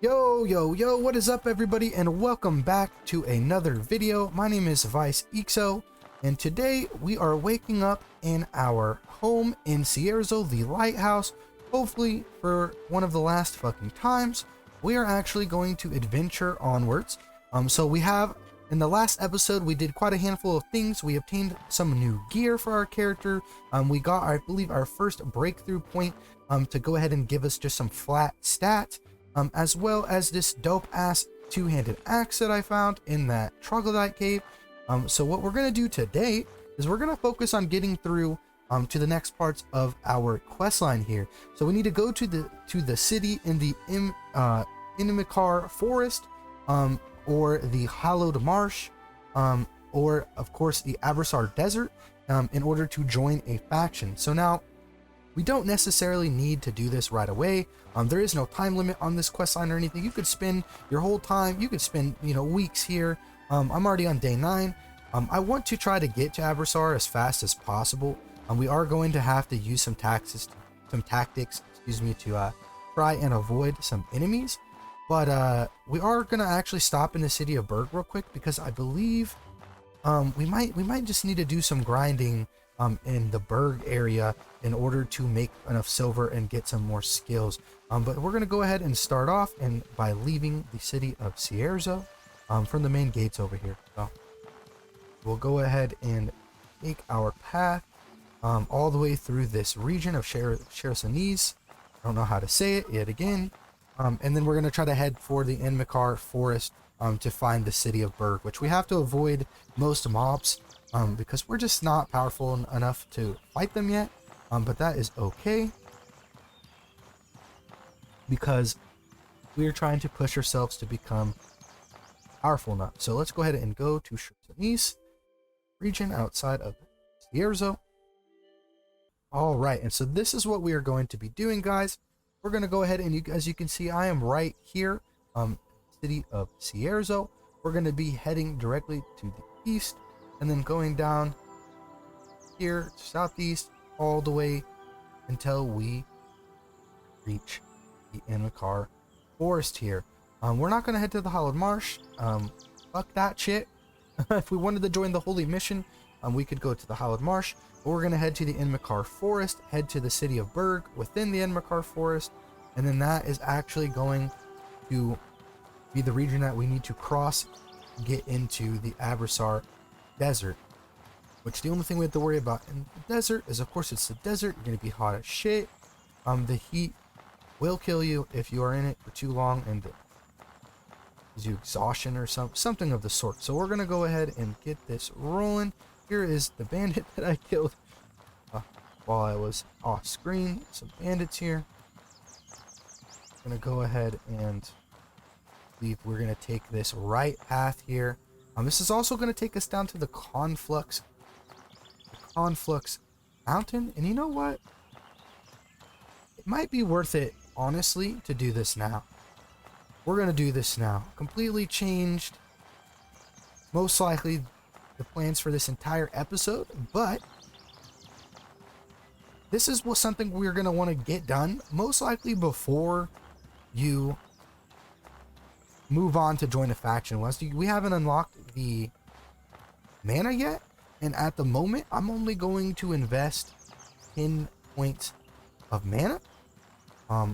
Yo, what is up everybody, and welcome back to another video. My name is Vice, and today we are waking up in our home in Cierzo, the lighthouse. Hopefully for one of the last fucking times, we are actually going to adventure onwards. So we have, in the last episode, we did quite a handful of things. We obtained some new gear for our character. We got, I believe, our first breakthrough point to go ahead and give us just some flat stats. As well as this dope ass two-handed axe that I found in that troglodyte cave. So what we're gonna do today is we're gonna focus on getting through to the next parts of our quest line here. So we need to go to the city in the Inimicar Forest, or the Hallowed Marsh, or of course the Abrasar Desert, in order to join a faction. So now, we don't necessarily need to do this right away. There is no time limit on this quest line or anything. You could spend your whole time, you could spend, weeks here. I'm already on day 9. I want to try to get to Abrasar as fast as possible. We are going to have to use some tactics, to try and avoid some enemies. But we are gonna actually stop in the city of Berg real quick, because I believe we might just need to do some grinding in the Berg area in order to make enough silver and get some more skills. But we're gonna go ahead and start off by leaving the city of Cierzo from the main gates over here. So we'll go ahead and take our path all the way through this region of Chersonese. I don't know how to say it yet again. And then we're gonna try to head for the Inimicar Forest to find the city of Berg, which we have to avoid most mobs because we're just not powerful enough to fight them yet. But that is okay, because we are trying to push ourselves to become powerful enough. So let's go ahead and go to Chersonese region outside of Cierzo. All right, and so this is what we are going to be doing, guys. We're going to go ahead and, as you can see, I am right here, city of Cierzo. We're going to be heading directly to the east, and then going down here to southeast all the way until we reach the Inimicar Forest here. We're not going to head to the Hallowed Marsh. Fuck that shit. If we wanted to join the Holy Mission, we could go to the Hallowed Marsh. But we're going to head to the Inimicar Forest, head to the city of Berg within the Inimicar Forest, and then that is actually going to be the region that we need to cross, get into the Abrasar Desert. Which the only thing we have to worry about in the desert is, of course, it's the desert. You're going to be hot as shit. The heat will kill you if you are in it for too long, and gives you exhaustion or something of the sort. So we're going to go ahead and get this rolling. Here is the bandit that I killed while I was off screen. Some bandits here. I'm going to go ahead and leave. We're going to take this right path here. This is also going to take us down to the Conflux Mountain. And you know what? It might be worth it, honestly, to do this now. We're going to do this now. Completely changed, most likely, the plans for this entire episode, but this is something we're going to want to get done, most likely before you move on to join a faction. We haven't unlocked the mana yet, and at the moment I'm only going to invest 10 points of mana,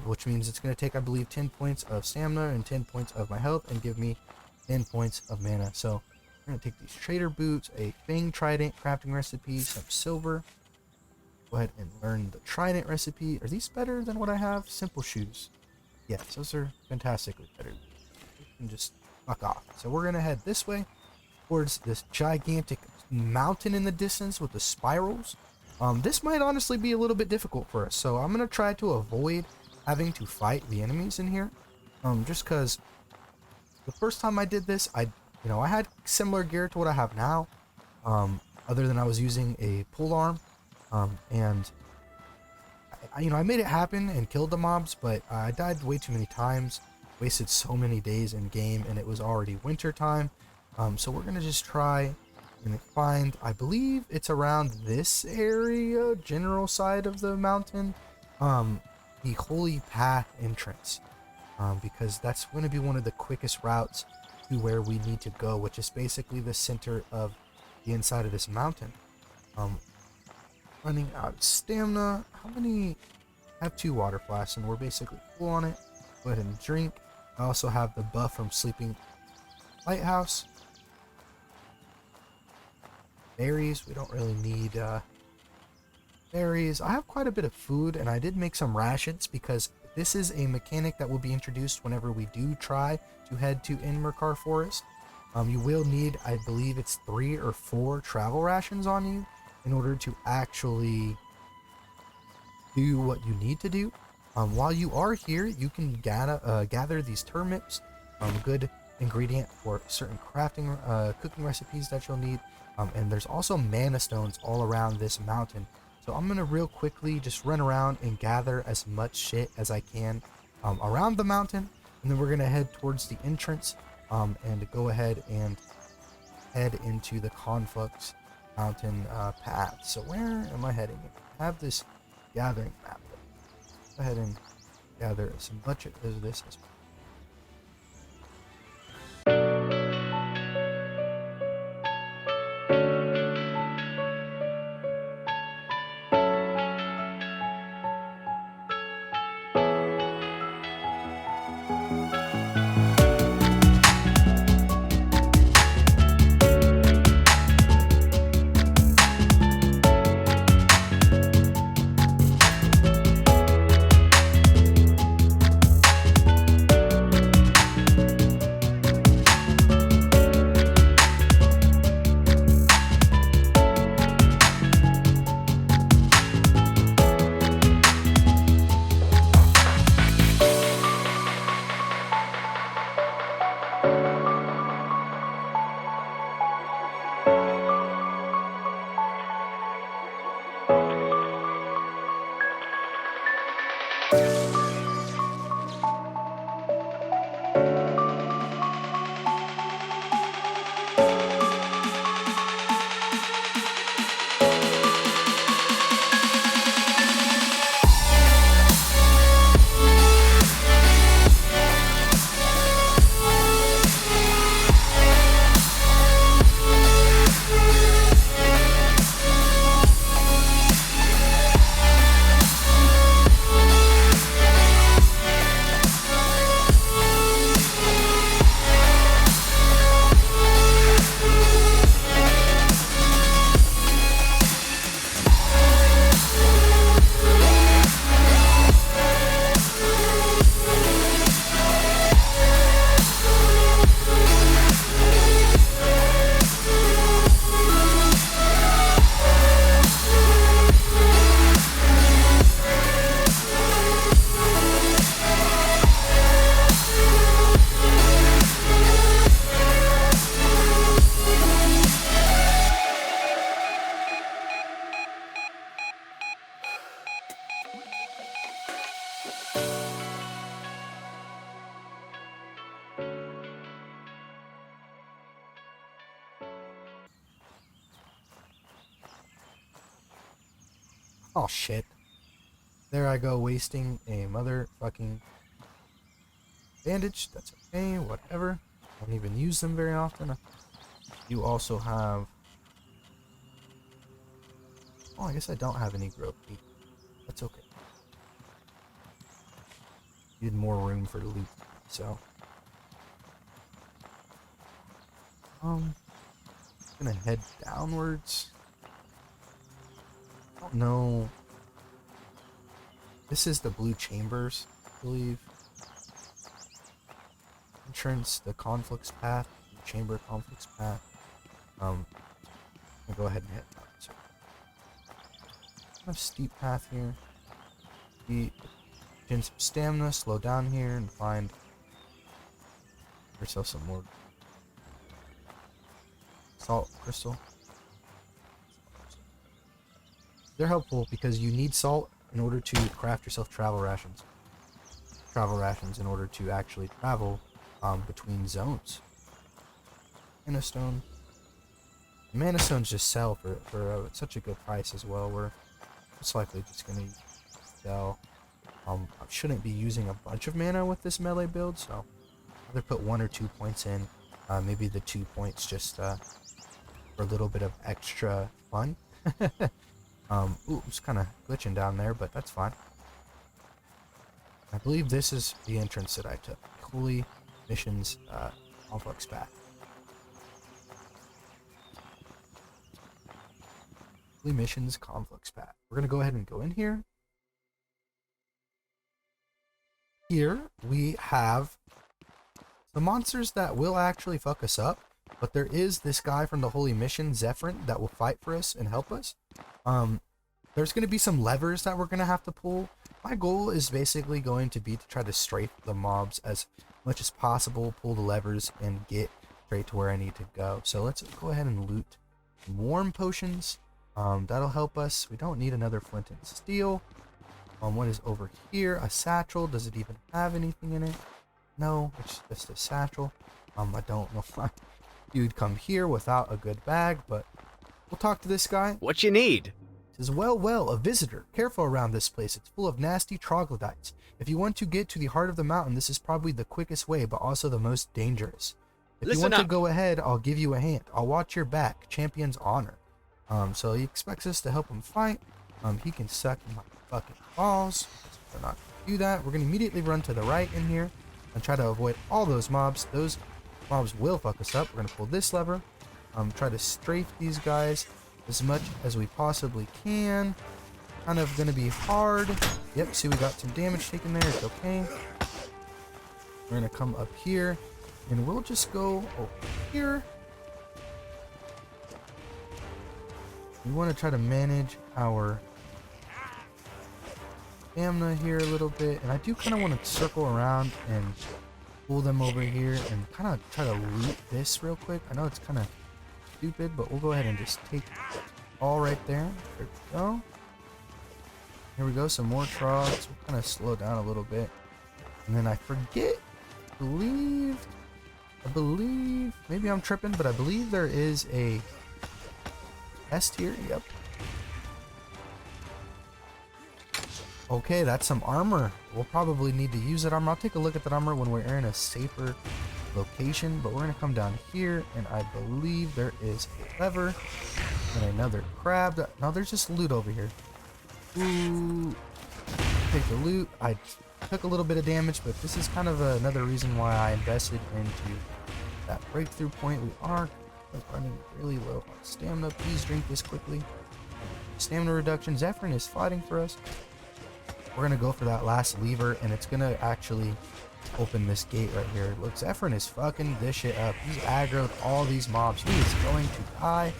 which means it's going to take, I believe, 10 points of stamina and 10 points of my health and give me 10 points of mana. So we're going to take these trader boots, a fang trident crafting recipe, some silver. Go ahead and learn the trident recipe. Are these better than what I have? Simple shoes. Yes, those are fantastically better. You can just fuck off. So we're going to head this way towards this gigantic mountain in the distance with the spirals. This might honestly be a little bit difficult for us, so I'm going to try to avoid having to fight the enemies in here. Just because the first time I did this, I had similar gear to what I have now, other than I was using a pole arm, and I made it happen and killed the mobs, but I died way too many times, wasted so many days in game, and it was already winter time. So we're gonna just try and find, I believe it's around this area, general side of the mountain, the Holy Path entrance. because that's going to be one of the quickest routes to where we need to go, which is basically the center of the inside of this mountain. Running out of stamina. How many? I have 2 water flasks and we're basically full on it. Go ahead and drink. I also have the buff from sleeping lighthouse. Berries. We don't really need berries. I have quite a bit of food, and I did make some rations because this is a mechanic that will be introduced whenever we do try to head to Inmerkar Forest. You will need, I believe it's 3 or 4 travel rations on you in order to actually do what you need to do. While you are here, you can gather these turnips, good ingredient for certain crafting, cooking recipes that you'll need. And there's also mana stones all around this mountain. So I'm gonna real quickly just run around and gather as much shit as I can around the mountain, and then we're gonna head towards the entrance and go ahead and head into the Conflux mountain path. So where am I heading? I have this gathering map. Go ahead and gather as much of this as possible. Oh shit. There I go, wasting a motherfucking bandage. That's okay, whatever. Don't even use them very often. You also have... Oh, I guess I don't have any growth meat. That's okay. Need more room for loot, so... I'm gonna head downwards. I don't know. This is the blue chambers, I believe. Entrance, the Conflux path, the chamber Conflux path. I'll go ahead and head down. So, kind of steep path here. Gain some stamina, slow down here, and find yourself some more salt crystal. They're helpful because you need salt in order to craft yourself travel rations. Travel rations in order to actually travel between zones. Mana stone. Mana stones just sell for such a good price as well. We're most likely just gonna sell I shouldn't be using a bunch of mana with this melee build, so either put 1 or 2 points in. Maybe the 2 points just for a little bit of extra fun. Ooh, it's kind of glitching down there, but that's fine. I believe this is the entrance that I took. Holy Missions Conflux path. Holy Missions Conflux path. We're going to go ahead and go in here. Here we have the monsters that will actually fuck us up, but there is this guy from the Holy Mission, Zephyrin, that will fight for us and help us. There's going to be some levers that we're going to have to pull. My goal is basically going to be to try to strafe the mobs as much as possible, pull the levers, and get straight to where I need to go. So let's go ahead and loot warm potions. That'll help us. We don't need another flint and steel. What is over here? A satchel. Does it even have anything in it? No, it's just a satchel. I don't know why you'd come here without a good bag, but we'll talk to this guy. What you need? Says, well, a visitor. Careful around this place. It's full of nasty troglodytes. If you want to get to the heart of the mountain, this is probably the quickest way, but also the most dangerous. If you want to go ahead, I'll give you a hand. I'll watch your back. Champion's honor. So he expects us to help him fight. He can suck my fucking balls. We're not going to do that. We're going to immediately run to the right in here and try to avoid all those mobs. Those mobs will fuck us up. We're going to pull this lever. Try to strafe these guys as much as we possibly can. Kind of going to be hard. Yep, see, we got some damage taken there. It's okay. We're going to come up here and we'll just go over here. We want to try to manage our stamina here a little bit, and I do kind of want to circle around and pull them over here and kind of try to loot this real quick. I know it's kind of stupid, but we'll go ahead and just take all right there. There we go. Here we go, some more trogs. We'll kind of slow down a little bit. And then I forget, I believe, maybe I'm tripping, but I believe there is a chest here. Yep. Okay, that's some armor. We'll probably need to use that armor. I'll take a look at that armor when we're in a safer location, but we're going to come down here, and I believe there is a lever and another crab. No, there's just loot over here. Ooh. Take the loot. I took a little bit of damage, but this is kind of another reason why I invested into that breakthrough point. We are running really low on stamina. Please drink this quickly. Stamina reduction. Zephyrin is fighting for us. We're going to go for that last lever, and it's going to actually open this gate right here. Look, Zephyrin is fucking this shit up. He's aggroed all these mobs. He is going to die.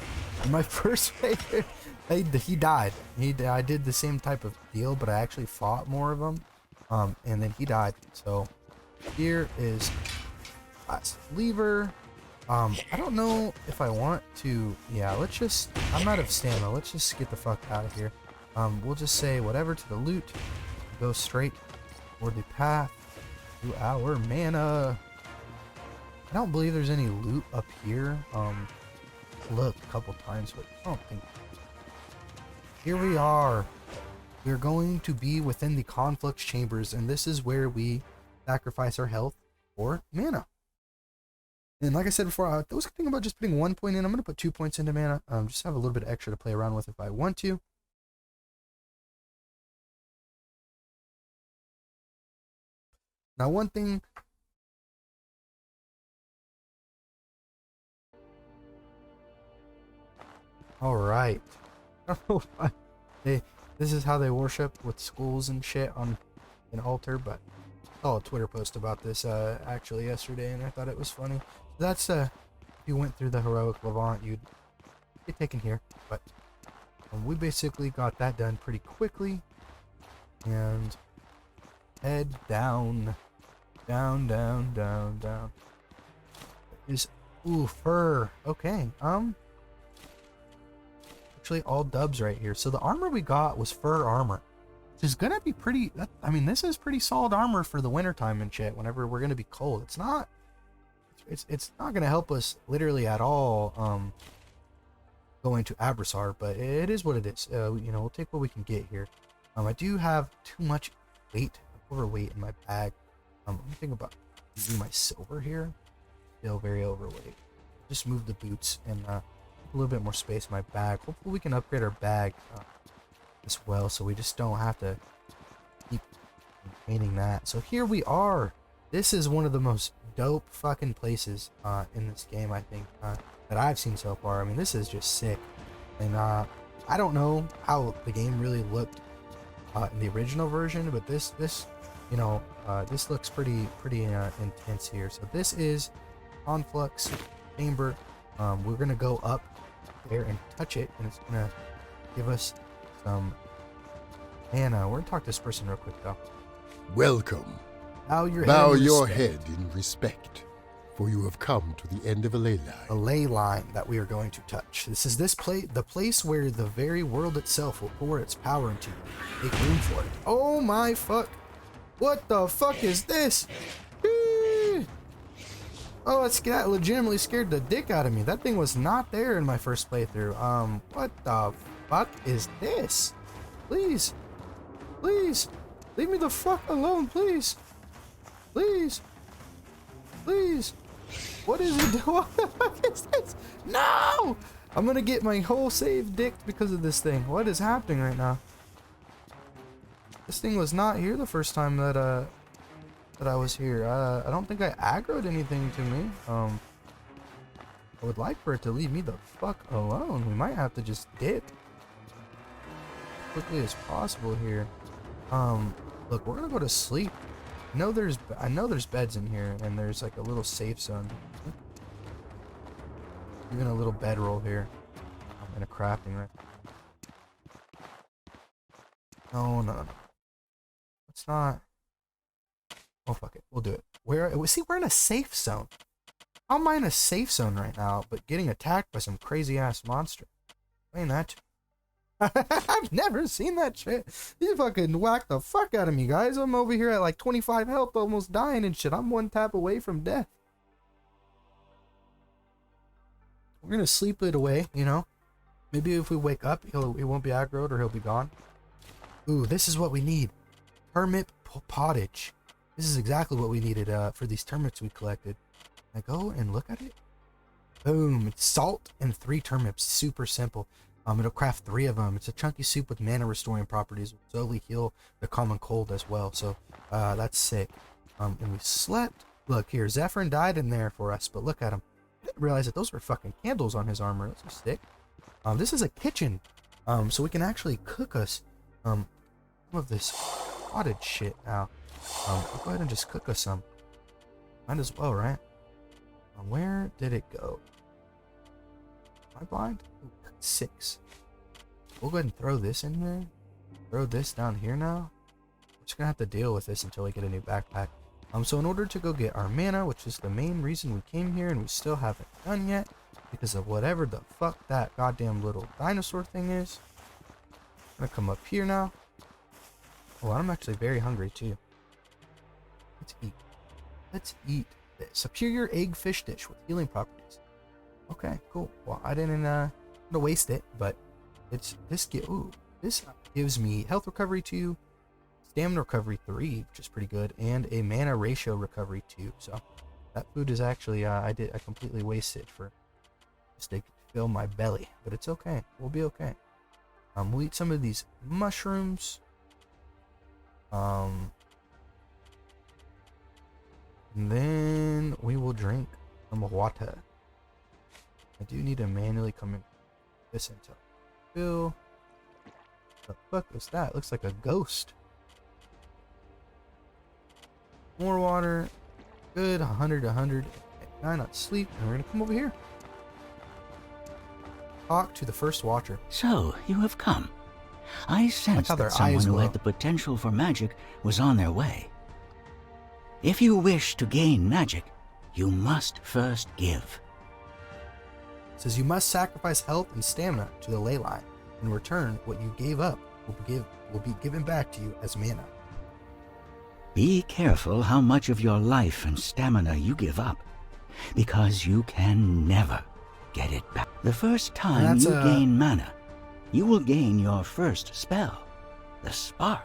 In my first favorite, he died. I did the same type of deal, but I actually fought more of them. And then he died. So here is last lever. I don't know if I want to. Yeah, let's just. I'm out of stamina. Let's just get the fuck out of here. We'll just say whatever to the loot. Go straight for the path to our mana. I don't believe there's any loot up here. Looked a couple times, but I don't think. Here we are. We're going to be within the Conflux chambers, and this is where we sacrifice our health for mana. And like I said before, I was thinking about just putting 1 point in. I'm going to put 2 points into mana. Just have a little bit extra to play around with if I want to. Now, one thing. All right. I don't know why this is how they worship with skulls and shit on an altar, but I saw a Twitter post about this actually yesterday, and I thought it was funny. That's if you went through the heroic Levant, you'd get taken here, but we basically got that done pretty quickly, and head down. Is fur. Okay. Actually, all dubs right here. So the armor we got was fur armor, which is gonna be pretty. I mean, this is pretty solid armor for the wintertime and shit. Whenever we're gonna be cold, it's not. It's not gonna help us literally at all. Going to Abrasar, but it is what it is. You know, we'll take what we can get here. I do have too much weight. I'm overweight in my bag. Let me think about using my silver here. Still very overweight. Just move the boots and a little bit more space in my bag. Hopefully we can upgrade our bag as well, so we just don't have to keep maintaining that. So here we are. This is one of the most dope fucking places in this game, I think, that I've seen so far. I mean, this is just sick. And I don't know how the game really looked in the original version, but this you know, this looks pretty intense here. So this is Conflux chamber. We're gonna go up there and touch it, and it's gonna give us some mana. We're gonna talk to this person real quick though. Welcome. Bow your head in respect, for you have come to the end of a ley line. A ley line that we are going to touch. This is the place where the very world itself will pour its power into you. Make room for it. Oh my fuck! What the fuck is this? Oh, that legitimately scared the dick out of me. That thing was not there in my first playthrough. What the fuck is this? Please, please, leave me the fuck alone, please, please, please. What is it? What the fuck is this? No! I'm gonna get my whole save dicked because of this thing. What is happening right now? This thing was not here the first time that I was here. I don't think I aggroed anything to me. I would like for it to leave me the fuck alone. We might have to just dip as quickly as possible here. Look, we're gonna go to sleep. I know there's beds in here, and there's like a little safe zone. Even a little bedroll here. And a crafting right. No. It's not. Oh fuck it, we'll do it. We're in a safe zone. How am I in a safe zone right now, but getting attacked by some crazy ass monster? Explain that. I've never seen that shit. You fucking whacked the fuck out of me, guys. I'm over here at like 25 health, almost dying and shit. I'm one tap away from death. We're gonna sleep it away, you know. Maybe if we wake up, he won't be aggroed or he'll be gone. Ooh, this is what we need. Turnip pottage. This is exactly what we needed for these turnips we collected. Can I go and look at it? Boom. It's salt and 3 turnips. Super simple. It'll craft 3 of them. It's a chunky soup with mana restoring properties. Will slowly heal the common cold as well. So that's sick. And we slept. Look here, Zephyrin died in there for us, but look at him. I didn't realize that those were fucking candles on his armor. Those are sick. This is a kitchen. So we can actually cook us some of this pottage shit now. We'll go ahead and just cook us some. Might as well, right? Where did it go? Am I blind? Ooh, 6. We'll go ahead and throw this in here. Throw this down here now. We're just gonna have to deal with this until we get a new backpack. So in order to go get our mana, which is the main reason we came here and we still haven't done yet, because of whatever the fuck that goddamn little dinosaur thing is. I'm gonna come up here now. Oh, I'm actually very hungry too. Let's eat. Let's eat this. Superior egg fish dish with healing properties. Okay, cool. Well, I didn't waste it, but this gives me health recovery 2, stamina recovery 3, which is pretty good, and a mana ratio recovery 2. So that food is actually I completely wasted for just to fill my belly, but it's okay. We'll be okay. We'll eat some of these mushrooms. And then we will drink some water. I do need to manually come in this until fill. The fuck is that? Looks like a ghost. More water. Good. 100, 100. 9 on sleep. And we're gonna come over here. Talk to the first watcher. So, you have come. I sensed that someone who had the potential for magic was on their way. If you wish to gain magic, you must first give. It says you must sacrifice health and stamina to the ley line. In return, what you gave up will be given back to you as mana. Be careful how much of your life and stamina you give up, because you can never get it back. The first time you gain mana, you will gain your first spell, the spark.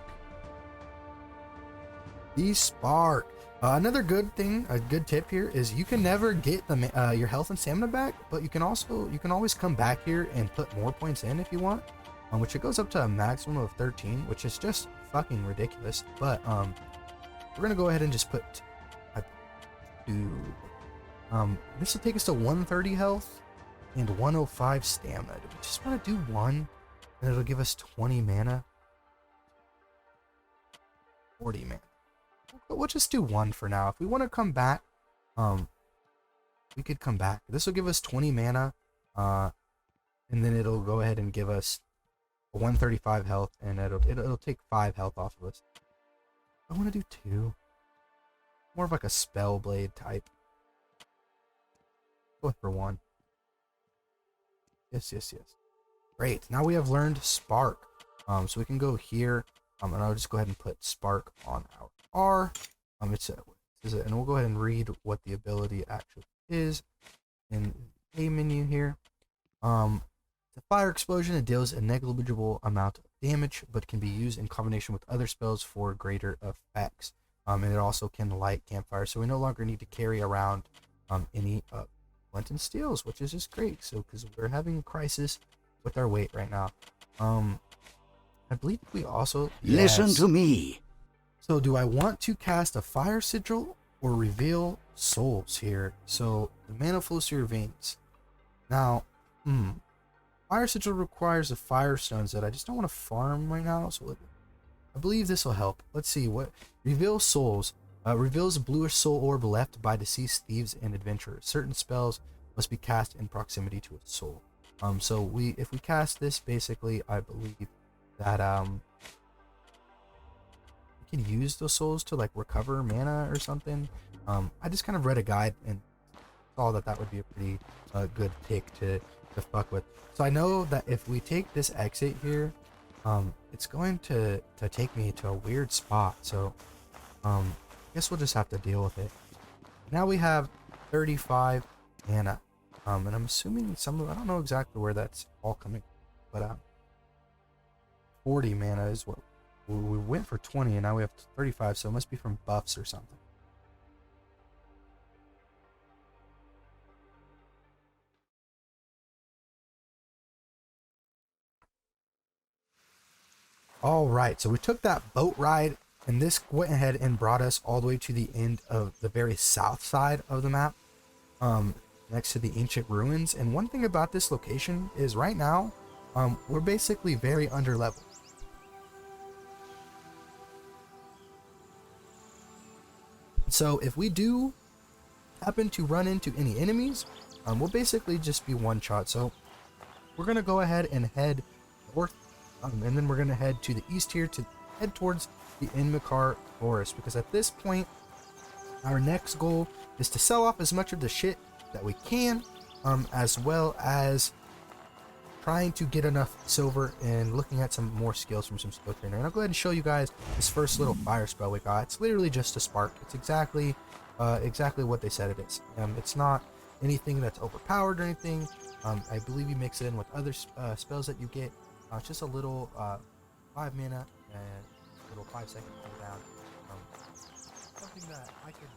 The spark. Another good thing, a good tip here is you can never get your health and stamina back, but you can always come back here and put more points in if you want, which it goes up to a maximum of 13, which is just fucking ridiculous. But we're gonna go ahead and just put this will take us to 130 health and 105 stamina. Do we just want to do one, and it'll give us 20 mana, 40 mana. But we'll just do one for now. If we want to come back, we could come back. This will give us 20 mana, and then it'll go ahead and give us 135 health, and it'll take 5 health off of us. I want to do 2. More of like a spell blade type. Go for 1. Yes. Great. Now we have learned spark. So we can go here. And I'll just go ahead and put spark on our R. And we'll go ahead and read what the ability actually is in the A menu here. The fire explosion, it deals a negligible amount of damage, but can be used in combination with other spells for greater effects. And it also can light campfires, so we no longer need to carry around any flint and steels, which is just great. So because we're having a crisis with our weight right now. I believe we also listen to me. So do I want to cast a fire sigil or reveal souls here? So the mana flows through your veins. Now, fire sigil requires the fire stones that I just don't want to farm right now. So I believe this will help. Let's see what reveal souls. Reveals a bluish soul orb left by deceased thieves and adventurers. Certain spells must be cast in proximity to a soul. So if we cast this, basically, I believe that we can use those souls to like recover mana or something. I just kind of read a guide and saw that would be a pretty good pick to fuck with. So I know that if we take this exit here, it's going to take me to a weird spot. So I guess we'll just have to deal with it. Now we have 35 mana, and I'm assuming I don't know exactly where that's all coming, but 40 mana is what we went for 20, and now we have 35, so it must be from buffs or something. All right, so we took that boat ride, and this went ahead and brought us all the way to the end of the very south side of the map, next to the ancient ruins. And one thing about this location is right now, we're basically very underleveled. So if we do happen to run into any enemies, we'll basically just be one shot. So we're gonna go ahead and head north, and then we're gonna head to the east here to head towards the Inmakar Forest, because at this point our next goal is to sell off as much of the shit that we can, as well as trying to get enough silver and looking at some more skills from some skill trainer. And I'll go ahead and show you guys this first little fire spell we got. It's literally just a spark. It's exactly what they said it is. It's not anything that's overpowered or anything. I believe you mix it in with other spells that you get. It's just a little 5 mana and a little 5-second cooldown. Something that I could